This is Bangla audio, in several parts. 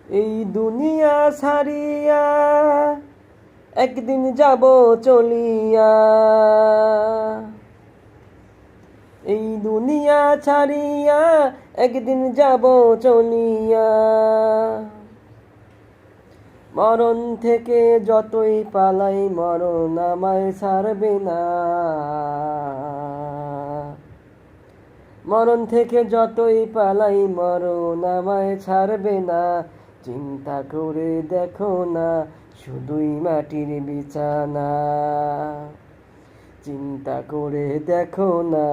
এই দুনিয়া ছাড়িয়া একদিন যাব চলিয়া, এই দুনিয়া ছাড়িয়া একদিন যাব চলিয়া। মরণ থেকে যতই পালাই মরণ আমায় ছাড়বে না, মরণ থেকে যতই পালাই মরণ আমায় ছাড়বে না। চিন্তা করে দেখো না শুধুই মাটির বিছানা, চিন্তা করে দেখো না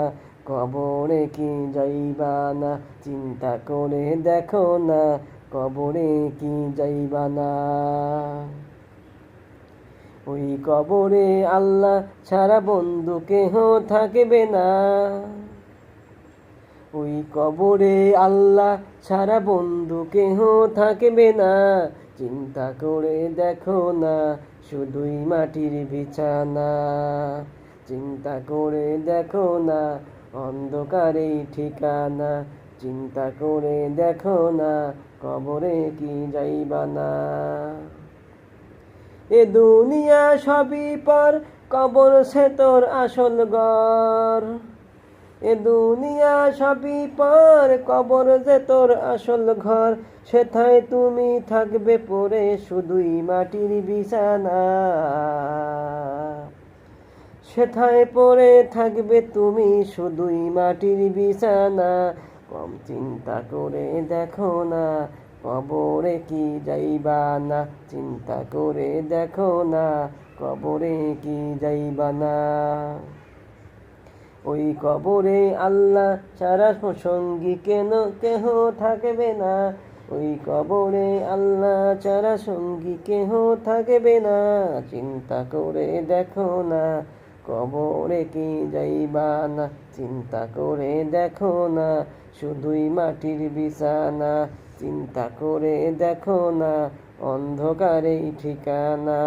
কবরে কি যাইবা না, চিন্তা করে দেখো না কবরে কি যাইবা না। ওই কবরে আল্লাহ ছাড়া বন্ধু কেহ থাকবে না, ওই কবরে আল্লাহ ছাড়া বন্ধু কেহ থাকবে না। চিন্তা করে দেখো না শুধুই মাটির বিছানা, চিন্তা করে দেখো না অন্ধকারেই ঠিকানা, চিন্তা করে দেখো না কবরে কি যাইবা না। এ দুনিয়া সবই পর, কবর সে তোর আসল ঘর। এ দুনিয়া সবই পর, কবর যে তোর আসল ঘর। সেথায় তুমি থাকবে পড়ে শুধুই মাটির বিছানা, সেথায় পড়ে থাকবে তুমি শুধুই মাটির বিছানা। কম চিন্তা করে দেখো না কবরে কি যাইবা না, চিন্তা করে দেখো না কবরে কি যাইবা না। ওই কবরে আল্লাহ ছাড়া সঙ্গী কেহ থাকবে না, ওই কবরে আল্লাহ ছাড়া সঙ্গী কেহ থাকবে না। চিন্তা করে দেখো না কবরে কি যাইবা না, চিন্তা করে দেখো না শুধুই মাটির বিছানা, চিন্তা করে দেখো না অন্ধকারেই ঠিকানা।